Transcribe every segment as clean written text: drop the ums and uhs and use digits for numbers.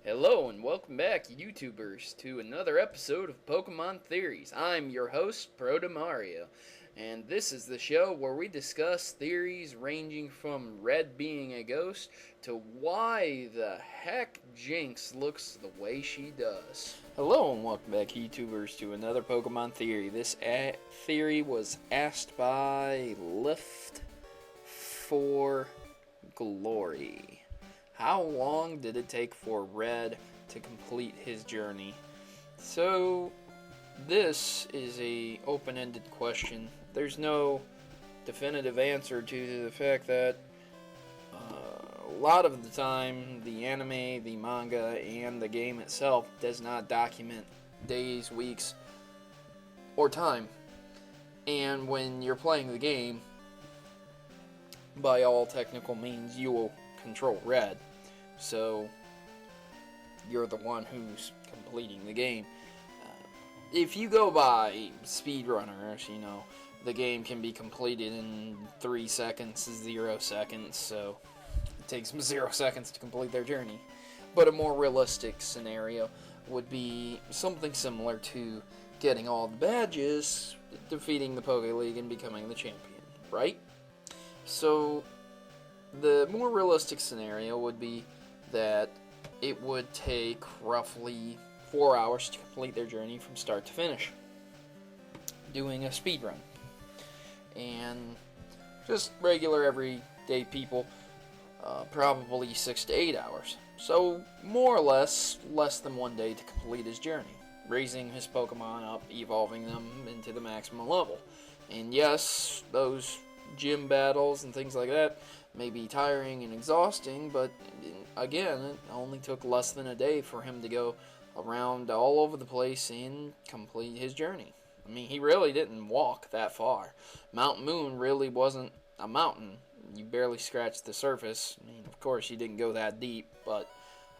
Hello and welcome back, YouTubers, to another episode of Pokemon Theories. I'm your host, Protomario, and this is the show where we discuss theories ranging from Red being a ghost to why the heck Jinx looks the way she does. Hello and welcome back, YouTubers, to another Pokemon Theory. This theory was asked by Lift for Glory. How long did it take for Red to complete his journey? So, this is a open-ended question. There's no definitive answer to the fact that a lot of the time the anime, the manga, and the game itself does not document days, weeks, or time. And when you're playing the game, by all technical means, you will control Red. So, you're the one who's completing the game. If you go by speedrunners, you know, the game can be completed in 3 seconds, 0 seconds, so it takes them 0 seconds to complete their journey. But a more realistic scenario would be something similar to getting all the badges, defeating the Poké League, and becoming the champion, right? So, the more realistic scenario would be that it would take roughly 4 hours to complete their journey from start to finish, doing a speed run. And just regular everyday people, probably 6 to 8 hours. So more or less than 1 day to complete his journey, raising his Pokemon up, evolving them into the maximum level. And yes, those gym battles and things like that may be tiring and exhausting, but again, it only took less than a day for him to go around all over the place and complete his journey. I mean, he really didn't walk that far. Mount Moon really wasn't a mountain. You barely scratched the surface. I mean, of course, you didn't go that deep, but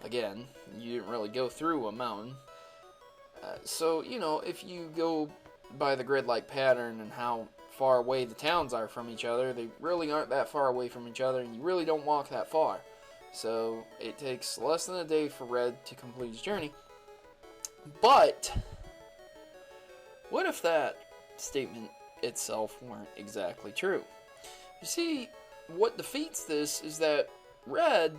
again, you didn't really go through a mountain. So, you know, if you go by the grid-like pattern and how far away the towns are from each other, they really aren't that far away from each other, and you really don't walk that far. So it takes less than a day for Red to complete his journey. But what if that statement itself weren't exactly true? You see, what defeats this is that Red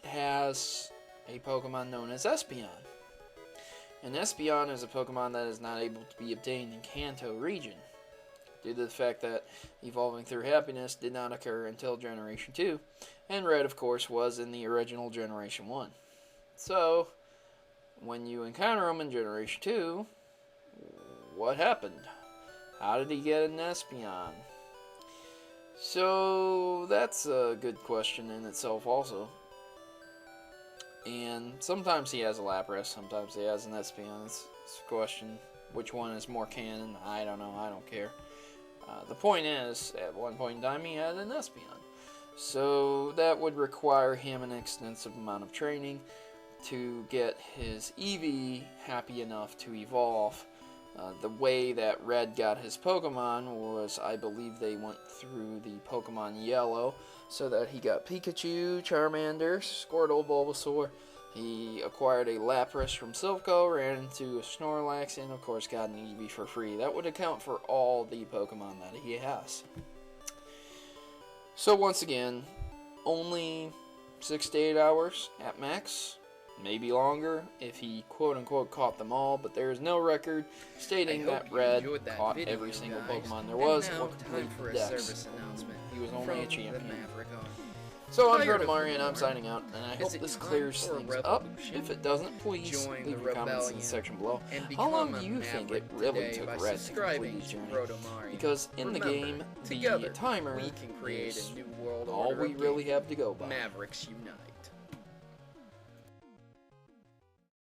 has a Pokemon known as Espeon. And Espeon is a Pokemon that is not able to be obtained in Kanto region, due to the fact that evolving through happiness did not occur until Generation 2, and Red, of course, was in the original Generation 1. So, when you encounter him in Generation 2, what happened? How did he get an Espeon? So, that's a good question in itself also. And sometimes he has a Lapras, sometimes he has an Espeon. It's a question, which one is more canon? I don't know, I don't care. The point is, at one point in time, he had an Espeon. So that would require him an extensive amount of training to get his Eevee happy enough to evolve. The way that Red got his Pokemon was, I believe they went through the Pokemon Yellow, so that he got Pikachu, Charmander, Squirtle, Bulbasaur. He acquired a Lapras from Silpho, ran into a Snorlax, and of course got an Eevee for free. That would account for all the Pokemon that he has. So once again, only 6 to 8 hours at max, maybe longer if he quote-unquote caught them all, but there is no record stating that Red caught every single Pokemon there was or completed the Dex. He was only a champion. So I'm Protomario and I'm signing out, and I hope this clears things up. If it doesn't, please leave your comments in the section below. How long do you think it really took Red to complete his journey? Because in the game, the timer is all we really have to go by. Mavericks unite.